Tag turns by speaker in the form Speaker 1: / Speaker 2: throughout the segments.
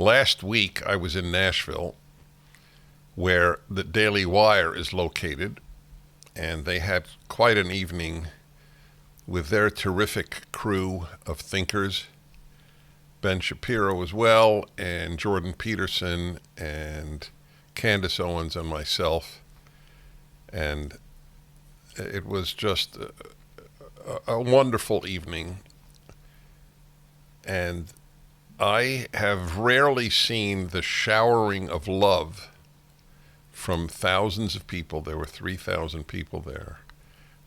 Speaker 1: Last week, I was in Nashville, where the Daily Wire is located, and they had quite an evening with their terrific crew of thinkers. Ben Shapiro as well, and Jordan Peterson, and Candace Owens, and myself. And it was just a wonderful evening. And I have rarely seen the showering of love from thousands of people. There were 3,000 people there,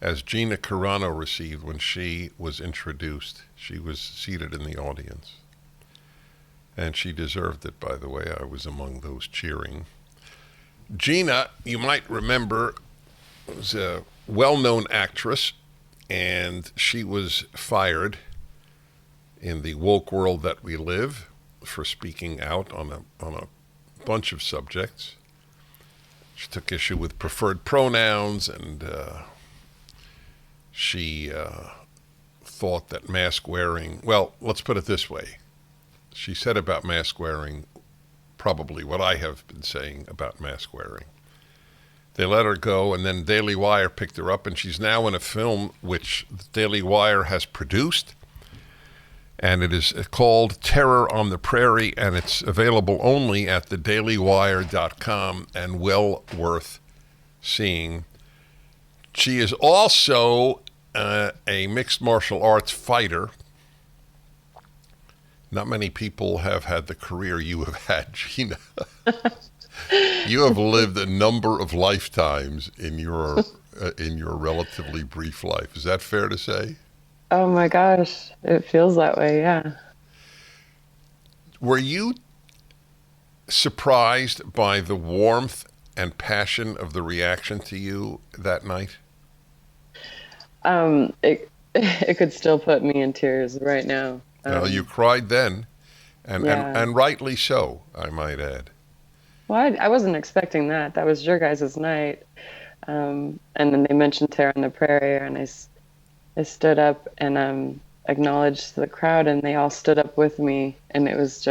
Speaker 1: as Gina Carano received when she was introduced. She was seated in the audience. And she deserved it, by the way. I was among those cheering. Gina, you might remember, was a well-known actress, and she was fired in the woke world that we live for speaking out on a bunch of subjects. She took issue with preferred pronouns, and she thought that mask wearing, well, let's put it this way. She said about mask wearing probably what I have been saying about mask wearing. They let her go, and then Daily Wire picked her up, and she's now in a film which Daily Wire has produced, and it is called Terror on the Prairie, and it's available only at thedailywire.com and well worth seeing. She is also a mixed martial arts fighter. Not many people have had the career you have had, Gina. You have lived a number of lifetimes in your relatively brief life. Is that fair to say?
Speaker 2: Oh my gosh, it feels that way, yeah.
Speaker 1: Were you surprised by the warmth and passion of the reaction to you that night?
Speaker 2: It could still put me in tears right now.
Speaker 1: Well, you cried then, and,
Speaker 2: Yeah.
Speaker 1: and rightly so, I might add.
Speaker 2: Well, I wasn't expecting that. That was your guys' night. And then they mentioned Terror on the Prairie, and I stood up and acknowledged the crowd, and they all stood up with me. And it was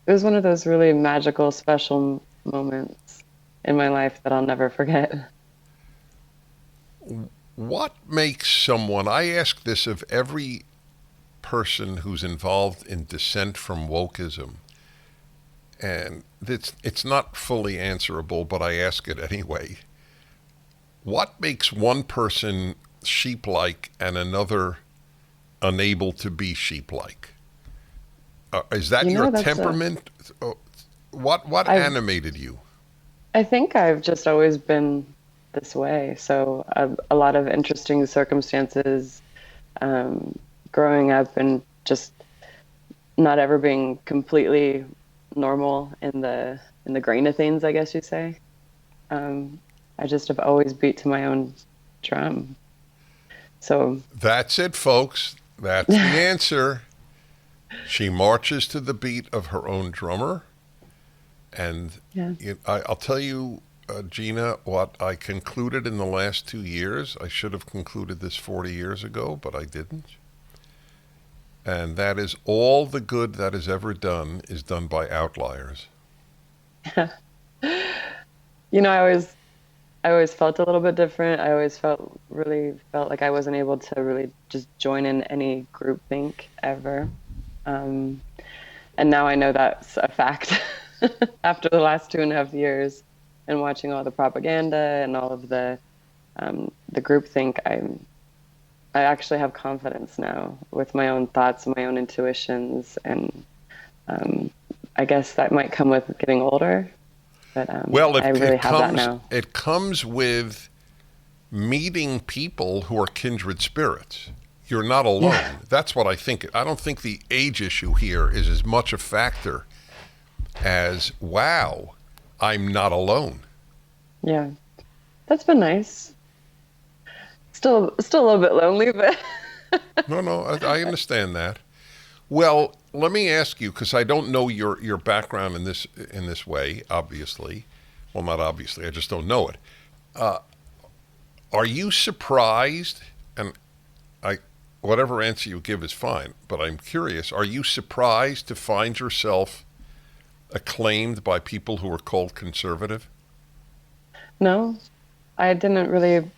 Speaker 2: one of those really magical, special moments in my life that I'll never forget.
Speaker 1: What makes someone, I ask this of every person who's involved in dissent from wokeism, and it's not fully answerable, but I ask it anyway. What makes one person sheep-like and another unable to be sheep-like? Is that your temperament? What animated you?
Speaker 2: I think I've just always been this way. So a lot of interesting circumstances, growing up, and just not ever being completely normal in the grain of things, I guess you'd say. I just have always beat to my own drum. So
Speaker 1: that's it, folks. That's the answer. She marches to the beat of her own drummer. And
Speaker 2: yeah.
Speaker 1: I'll tell you, Gina, what I concluded in the last 2 years. I should have concluded this 40 years ago, but I didn't. And that is, all the good that is ever done is done by outliers.
Speaker 2: I always felt a little bit different. I always felt like I wasn't able to really just join in any groupthink ever. And now I know that's a fact after the last 2.5 years and watching all the propaganda and all of the groupthink. I actually have confidence now with my own thoughts and my own intuitions, and I guess that might come with getting older. But
Speaker 1: well,
Speaker 2: I really have that now.
Speaker 1: It comes with meeting people who are kindred spirits. You're not alone. Yeah. That's what I think. I don't think the age issue here is as much a factor as, wow, I'm not alone.
Speaker 2: Yeah, that's been nice. Still a little bit lonely, but
Speaker 1: No, I understand that. Well, let me ask you, because I don't know your background in this way, obviously. Well, not obviously, I just don't know it. Are you surprised, and whatever answer you give is fine, but I'm curious, are you surprised to find yourself acclaimed by people who were called conservative?
Speaker 2: No, I didn't really,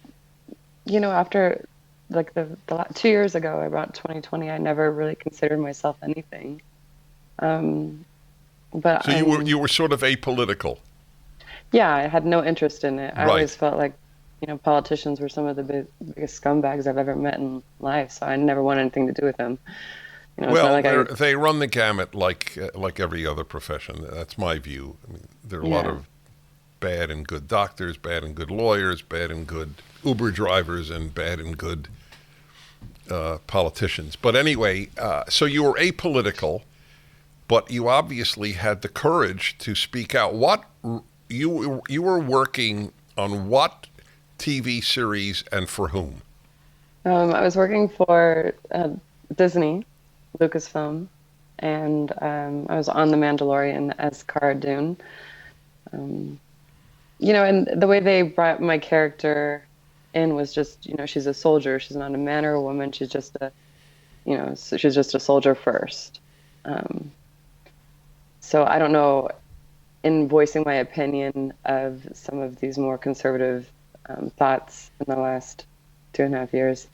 Speaker 2: after like the 2 years ago, about 2020, I never really considered myself anything. Um, but
Speaker 1: So you were sort of apolitical.
Speaker 2: yeah, I had no interest in it. I
Speaker 1: Right.
Speaker 2: always felt like, politicians were some of the biggest scumbags I've ever met in life, so I never wanted anything to do with them. It's not
Speaker 1: Well,
Speaker 2: like I,
Speaker 1: they run the gamut like every other profession. That's my view. I mean, there are a lot
Speaker 2: yeah,
Speaker 1: of bad and good doctors, bad and good lawyers, bad and good Uber drivers, and bad and good politicians. But anyway, so you were apolitical, but you obviously had the courage to speak out. What you were working on? What TV series and for whom?
Speaker 2: I was working for Disney, Lucasfilm, and I was on The Mandalorian as Cara Dune. Um, and the way they brought my character in was just, she's a soldier. She's not a man or a woman. She's just she's just a soldier first. Um, so I don't know, in voicing my opinion of some of these more conservative thoughts in the last 2.5 years,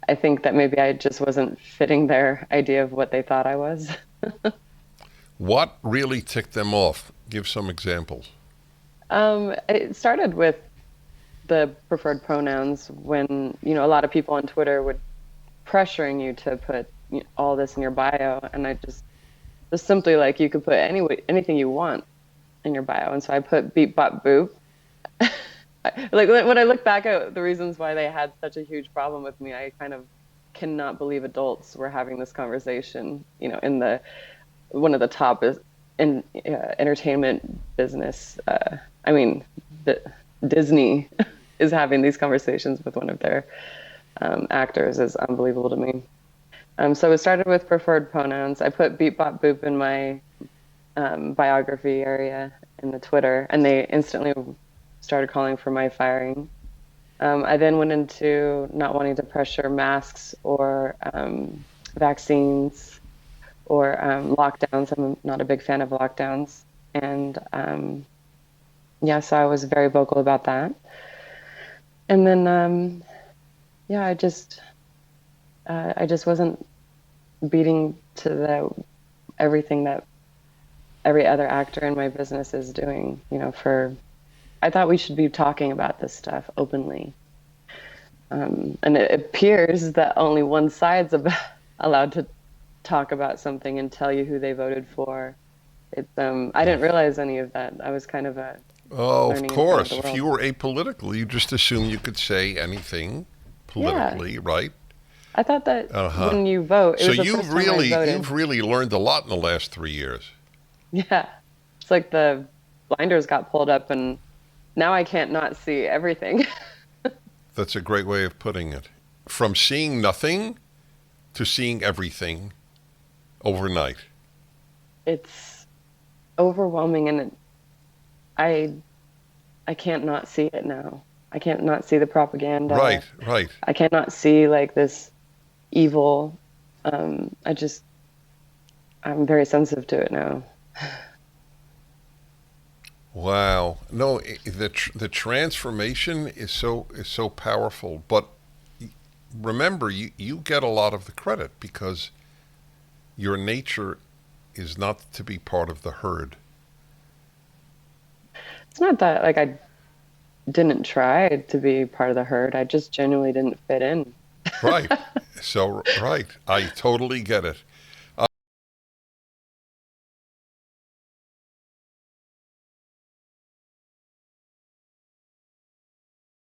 Speaker 2: I think that maybe I just wasn't fitting their idea of what they thought I was.
Speaker 1: What really ticked them off? Give some examples.
Speaker 2: It started with the preferred pronouns when, a lot of people on Twitter would pressuring you to put all this in your bio. And I just simply like, you could put anything you want in your bio. And so I put beep, bop, boop. Like when I look back at the reasons why they had such a huge problem with me, I kind of cannot believe adults were having this conversation, in the one of the top is in entertainment business. I mean, the, Disney is having these conversations with one of their actors is unbelievable to me. So it started with preferred pronouns. I put beep bop boop in my biography area in the Twitter, and they instantly started calling for my firing. I then went into not wanting to pressure masks or vaccines or lockdowns. I'm not a big fan of lockdowns. And yeah, so I was very vocal about that. And then, yeah, I just wasn't beating to everything that every other actor in my business is doing, I thought we should be talking about this stuff openly. And it appears that only one side's allowed to talk about something and tell you who they voted for. I didn't realize any of that. I was kind of
Speaker 1: Oh, of
Speaker 2: learning in front of
Speaker 1: course.
Speaker 2: the
Speaker 1: If
Speaker 2: world.
Speaker 1: you were apolitical, you just assumed you could say anything
Speaker 2: Yeah,
Speaker 1: politically, right?
Speaker 2: I thought that
Speaker 1: Uh huh.
Speaker 2: when you vote, it
Speaker 1: So
Speaker 2: was the first time I
Speaker 1: you've
Speaker 2: voted.
Speaker 1: really learned a lot in the last 3 years.
Speaker 2: Yeah, it's like the blinders got pulled up, and now I can't not see everything.
Speaker 1: That's a great way of putting it. From seeing nothing to seeing everything overnight.
Speaker 2: It's overwhelming, and I I can't not see it now. I can't not see the
Speaker 1: Right,
Speaker 2: propaganda.
Speaker 1: right.
Speaker 2: I cannot see like this evil. I just I'm very sensitive to it now.
Speaker 1: Wow. No, the transformation is so powerful. But remember, you get a lot of the credit because your nature is not to be part of the herd.
Speaker 2: It's not that like I didn't try to be part of the herd. I just genuinely didn't fit in.
Speaker 1: Right. So right, I totally get it.